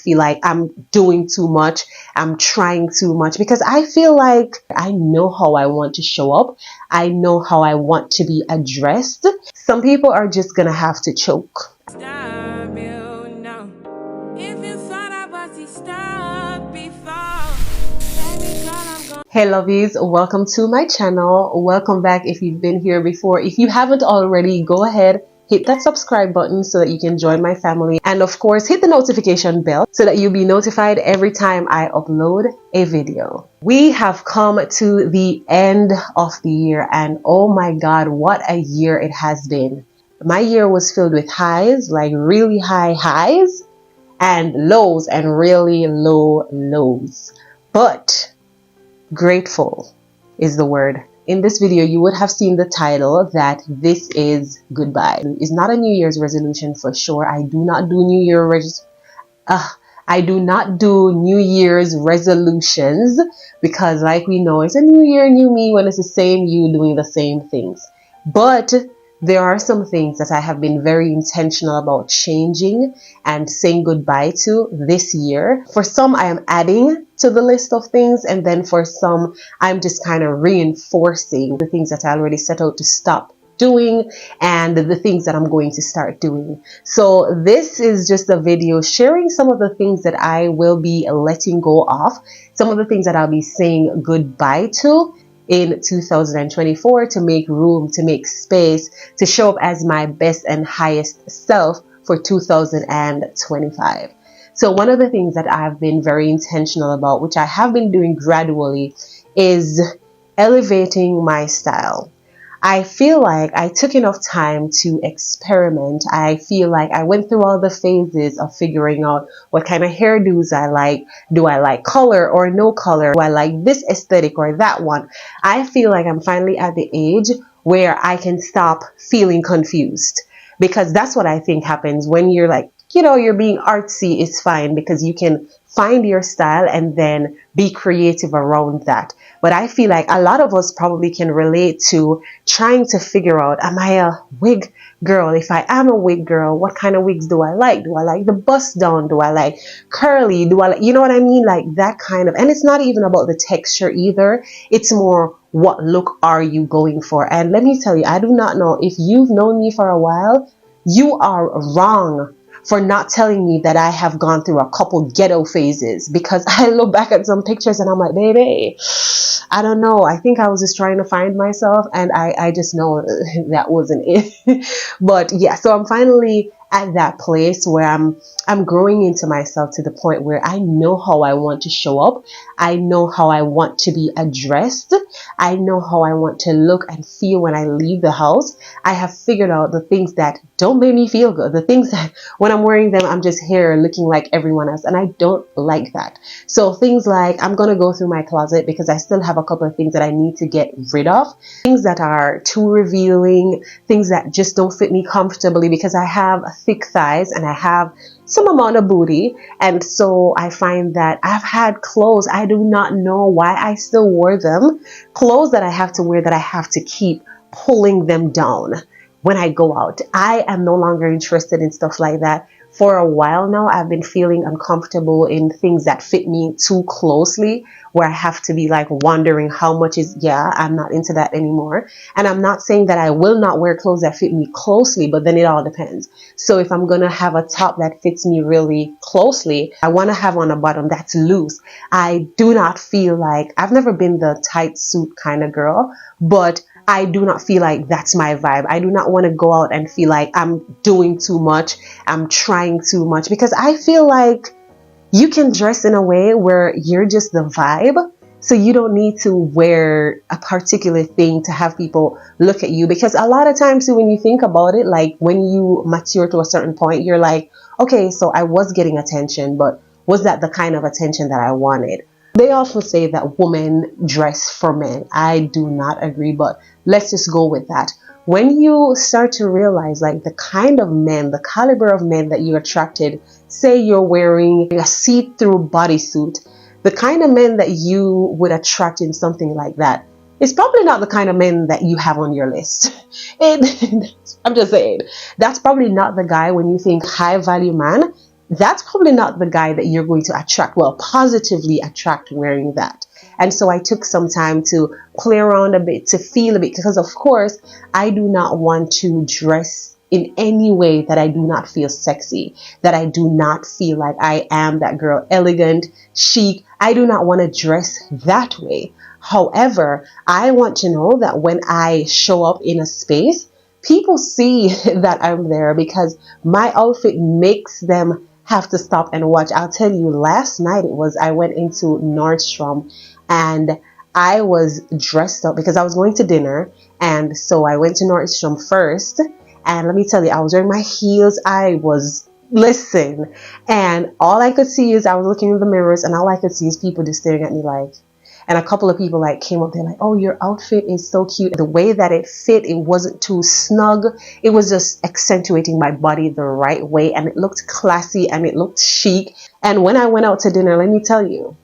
feel like I'm doing too much, I'm trying too much, because I feel like I know how I want to show up. I know how I want to be addressed. Some people are just gonna have to choke. Hey lovies, welcome to my channel. Welcome back if you've been here before. If you haven't already, go ahead, hit that subscribe button so that you can join my family, and of course hit the notification bell so that you'll be notified every time I upload a video. We have come to the end of the year, and oh my god, what a year it has been. My year was filled with highs, like really high highs, and lows, and really low lows, but grateful is the word. In this video, you would have seen the title that this is goodbye. It's not a New Year's resolution for sure. I do not do New Year's resolutions, because like we know, it's a new year, new me when it's the same you doing the same things. But there are some things that I have been very intentional about changing and saying goodbye to this year. For some, I am adding to the list of things, and then for some, I'm just kind of reinforcing the things that I already set out to stop doing and the things that I'm going to start doing. So this is just a video sharing some of the things that I will be letting go of, some of the things that I'll be saying goodbye to in 2024, to make room, to make space, to show up as my best and highest self for 2025. So one of the things that I've been very intentional about, which I have been doing gradually, is elevating my style. I feel like I took enough time to experiment. I feel like I went through all the phases of figuring out what kind of hairdos I like. Do I like color or no color? Do I like this aesthetic or that one? I feel like I'm finally at the age where I can stop feeling confused, because that's what I think happens when you're like, you know, you're being artsy is fine because you can find your style and then be creative around that. But I feel like a lot of us probably can relate to trying to figure out, am I a wig girl? If I am a wig girl, what kind of wigs do I like? Do I like the bust down? Do I like curly? Do I like, you know what I mean? Like that kind of, and it's not even about the texture either. It's more, what look are you going for? And let me tell you, I do not know if you've known me for a while, you are wrong for not telling me that I have gone through a couple ghetto phases, because I look back at some pictures and I'm like, baby, I don't know. I think I was just trying to find myself, and I just know that wasn't it. But yeah, so I'm finally at that place where I'm growing into myself to the point where I know how I want to show up. I know how I want to be addressed. I know how I want to look and feel when I leave the house. I have figured out the things that don't make me feel good. The things that when I'm wearing them, I'm just here looking like everyone else, and I don't like that. So things like, I'm going to go through my closet because I still have a couple of things that I need to get rid of. Things that are too revealing, things that just don't fit me comfortably, because I have thick thighs and I have some amount of booty, and so I find that I've had clothes, I do not know why I still wore them, clothes that I have to wear that I have to keep pulling them down when I go out. I am no longer interested in stuff like that. For a while now, I've been feeling uncomfortable in things that fit me too closely, where I have to be like wondering how much is, yeah, I'm not into that anymore. And I'm not saying that I will not wear clothes that fit me closely, but then it all depends. So if I'm going to have a top that fits me really closely, I want to have on a bottom that's loose. I do not feel like, I've never been the tight suit kind of girl, but I do not feel like that's my vibe. I do not want to go out and feel like I'm doing too much, I'm trying too much, because I feel like you can dress in a way where you're just the vibe. So you don't need to wear a particular thing to have people look at you, because a lot of times when you think about it, like when you mature to a certain point, you're like, okay, so I was getting attention, but was that the kind of attention that I wanted? They also say that women dress for men. I do not agree, but let's just go with that. When you start to realize like the kind of men, the caliber of men that you're attracted, say you're wearing a see-through bodysuit, the kind of men that you would attract in something like that is probably not the kind of men that you have on your list. I'm just saying, that's probably not the guy when you think high value man. that's probably not the guy that you're going to attract, well, positively attract wearing that. And so I took some time to play around a bit, to feel a bit, because of course, I do not want to dress in any way that I do not feel sexy, that I do not feel like I am that girl, elegant, chic. I do not want to dress that way. However, I want to know that when I show up in a space, people see that I'm there, because my outfit makes them have to stop and watch. I'll tell you, last night I went into Nordstrom and I was dressed up because I was going to dinner. And so I went to Nordstrom first. And let me tell you, I was wearing my heels. Listen. And all I could see is I was looking in the mirrors, and all I could see is people just staring at me like, and a couple of people like came up there like, oh, your outfit is so cute. The way that it fit, it wasn't too snug. It was just accentuating my body the right way. And it looked classy and it looked chic. And when I went out to dinner, let me tell you,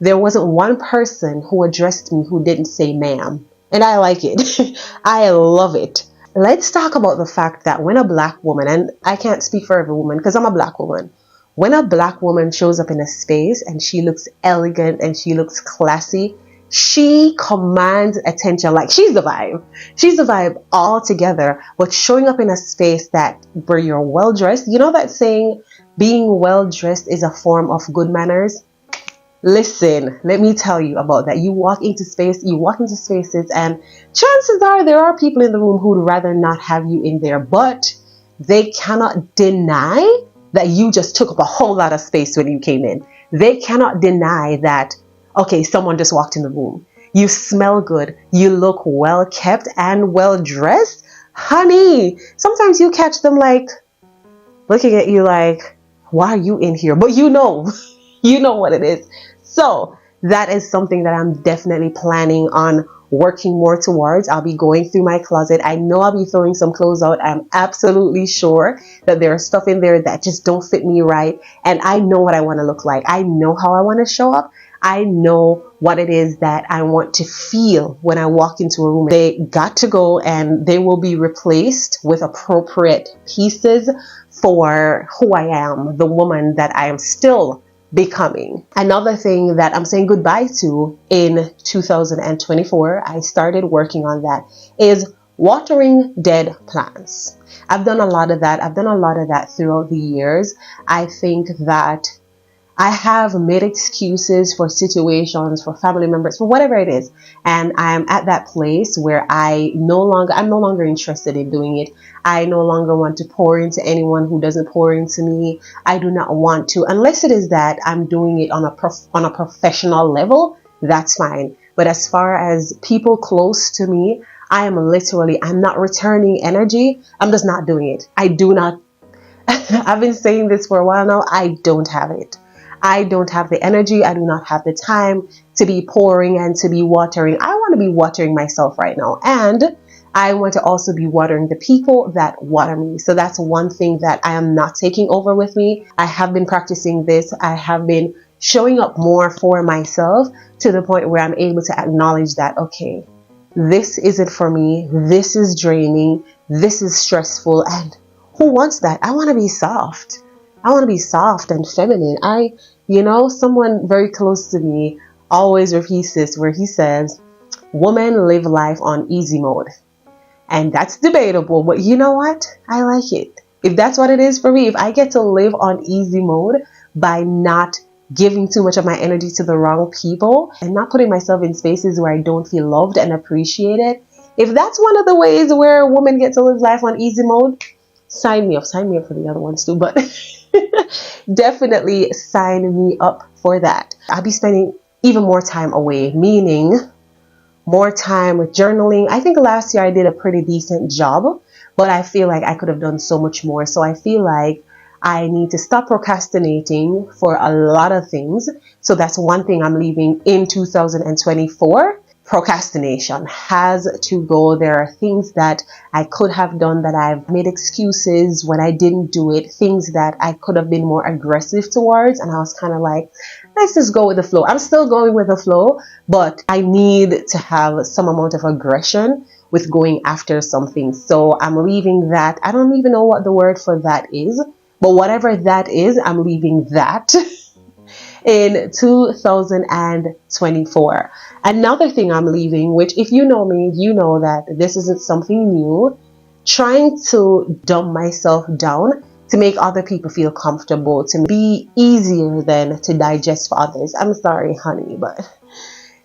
there wasn't one person who addressed me who didn't say ma'am. And I like it. I love it. Let's talk about the fact that when a black woman, and I can't speak for every woman because I'm a black woman, when a black woman shows up in a space and she looks elegant and she looks classy, she commands attention. Like, she's the vibe. She's the vibe altogether. But showing up in a space where you're well dressed, you know that saying, being well dressed is a form of good manners? Listen, let me tell you about that. You walk into spaces, and chances are there are people in the room who'd rather not have you in there, but they cannot deny that you just took up a whole lot of space when you came in. They cannot deny that, okay, someone just walked in the room. You smell good. You look well kept and well dressed. Honey, sometimes you catch them like looking at you like, why are you in here? But you know what it is. So that is something that I'm definitely planning on working more towards. I'll be going through my closet. I know I'll be throwing some clothes out. I'm absolutely sure that there is stuff in there that just don't fit me right. And I know what I want to look like. I know how I want to show up. I know what it is that I want to feel when I walk into a room. They got to go, and they will be replaced with appropriate pieces for who I am, the woman that I am still becoming. Another thing that I'm saying goodbye to in 2024, I started working on that, is watering dead plants. I've done a lot of that throughout the years. I think that I have made excuses for situations, for family members, for whatever it is. And I'm at that place where I'm no longer interested in doing it. I no longer want to pour into anyone who doesn't pour into me. I do not want to, unless it is that I'm doing it on a professional level, that's fine. But as far as people close to me, I'm not returning energy. I'm just not doing it. I do not. I've been saying this for a while now. I don't have it. I don't have the energy. I do not have the time to be pouring and to be watering. I want to be watering myself right now. And I want to also be watering the people that water me. So that's one thing that I am not taking over with me. I have been practicing this. I have been showing up more for myself to the point where I'm able to acknowledge that, okay, this isn't for me. This is draining. This is stressful. And who wants that? I want to be soft. I want to be soft and feminine. Someone very close to me always repeats this, where he says, women live life on easy mode. And that's debatable, but you know what? I like it. If that's what it is for me, if I get to live on easy mode by not giving too much of my energy to the wrong people and not putting myself in spaces where I don't feel loved and appreciated, if that's one of the ways where a woman gets to live life on easy mode, sign me up for the other ones too, but definitely sign me up for that. I'll be spending even more time away, meaning more time with journaling. I think last year I did a pretty decent job, but I feel like I could have done so much more. So I feel like I need to stop procrastinating for a lot of things. So that's one thing I'm leaving in 2024. Procrastination has to go. There are things that I could have done that I've made excuses when I didn't do it, things that I could have been more aggressive towards, and I was kind of like, let's just go with the flow. I'm still going with the flow, but I need to have some amount of aggression with going after something. So I'm leaving that. I don't even know what the word for that is, But whatever that is, I'm leaving that in 2024. Another thing I'm leaving, which if you know me, you know that this isn't something new, trying to dumb myself down to make other people feel comfortable, to be easier than to digest for others. I'm sorry, honey, but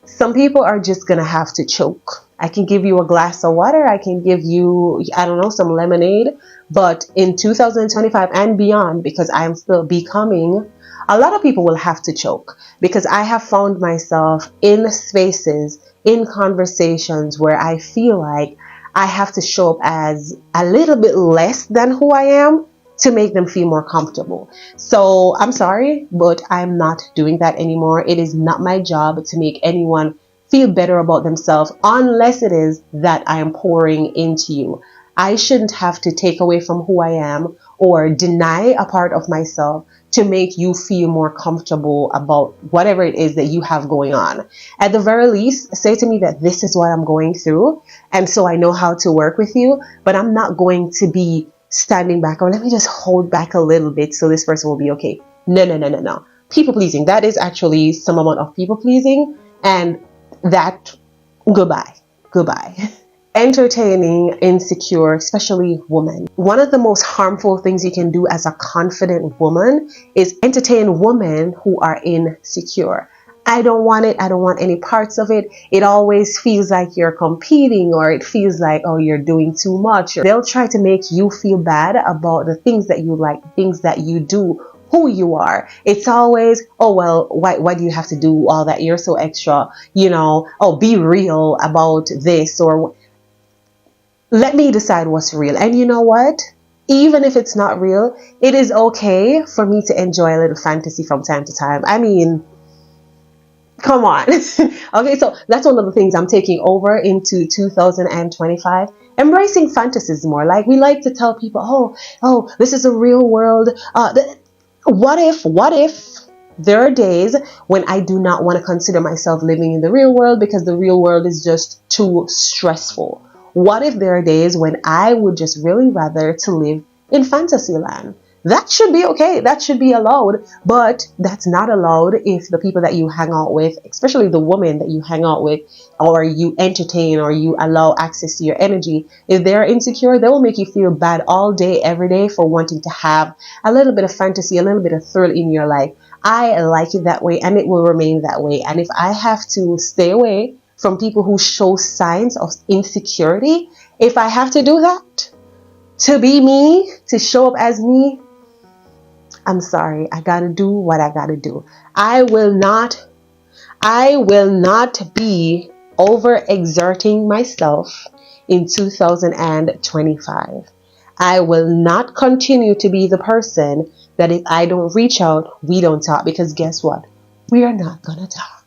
some people are just gonna have to choke. I can give you a glass of water, I can give you, I don't know, some lemonade, but in 2025 and beyond, because I am still becoming, a lot of people will have to choke, because I have found myself in spaces, in conversations where I feel like I have to show up as a little bit less than who I am to make them feel more comfortable. So I'm sorry, but I'm not doing that anymore. It is not my job to make anyone feel better about themselves unless it is that I am pouring into you. I shouldn't have to take away from who I am or deny a part of myself to make you feel more comfortable about whatever it is that you have going on. At the very least, say to me that this is what I'm going through, and so I know how to work with you, but I'm not going to be standing back, or let me just hold back a little bit so this person will be okay. No, no, no, no, no. People pleasing, that is actually some amount of people pleasing, and that, goodbye, goodbye. Entertaining insecure, especially women. One of the most harmful things you can do as a confident woman is entertain women who are insecure. I don't want it. I don't want any parts of it. It always feels like you're competing, or it feels like, oh, you're doing too much. They'll try to make you feel bad about the things that you like, things that you do, who you are. It's always, oh, well, why do you have to do all that? You're so extra, oh, be real about this, or let me decide what's real. And you know what? Even if it's not real, it is okay for me to enjoy a little fantasy from time to time. I mean, come on. Okay, so that's one of the things I'm taking over into 2025. Embracing fantasies more. Like, we like to tell people, oh, this is a real world. What if there are days when I do not want to consider myself living in the real world because the real world is just too stressful? What if there are days when I would just really rather to live in fantasy land? That should be okay. That should be allowed. But that's not allowed if the people that you hang out with, especially the women that you hang out with, or you entertain, or you allow access to your energy, if they're insecure, they will make you feel bad all day, every day for wanting to have a little bit of fantasy, a little bit of thrill in your life. I like it that way, and it will remain that way. And if I have to stay away from people who show signs of insecurity, if I have to do that, to be me, to show up as me, I'm sorry, I gotta do what I gotta do. I will not be overexerting myself in 2025. I will not continue to be the person that if I don't reach out, we don't talk, because guess what? We are not gonna talk.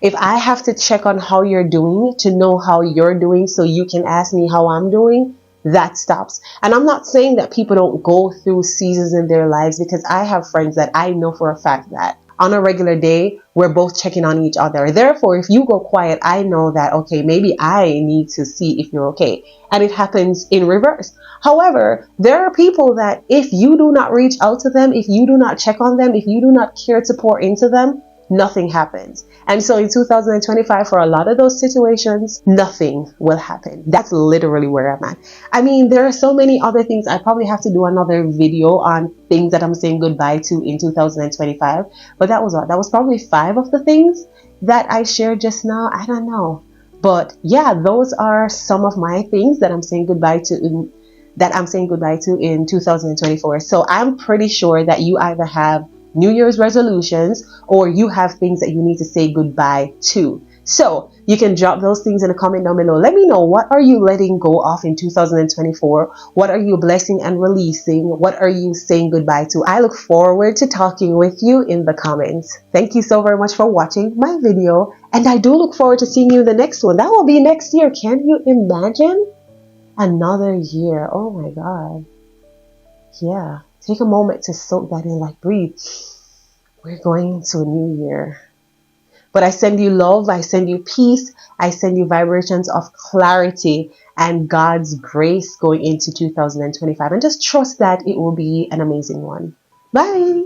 If I have to check on how you're doing to know how you're doing so you can ask me how I'm doing, that stops. And I'm not saying that people don't go through seasons in their lives, because I have friends that I know for a fact that on a regular day, we're both checking on each other. Therefore, if you go quiet, I know that, okay, maybe I need to see if you're okay. And it happens in reverse. However, there are people that if you do not reach out to them, if you do not check on them, if you do not care to pour into them, nothing happens. And so in 2025, for a lot of those situations, nothing will happen. That's literally where I'm at. I mean, there are so many other things. I probably have to do another video on things that I'm saying goodbye to in 2025. But that was probably 5 of the things that I shared just now. I don't know. But yeah, those are some of my things that I'm saying goodbye to in 2024. So I'm pretty sure that you either have New Year's resolutions, or you have things that you need to say goodbye to. So you can drop those things in the comment down below. Let me know, what are you letting go of in 2024? What are you blessing and releasing? What are you saying goodbye to? I look forward to talking with you in the comments. Thank you so very much for watching my video, and I do look forward to seeing you in the next one. That will be next year. Can you imagine? Another year. Oh my God. Yeah. Take a moment to soak that in, like breathe. We're going into a new year. But I send you love, I send you peace, I send you vibrations of clarity and God's grace going into 2025. And just trust that it will be an amazing one. Bye.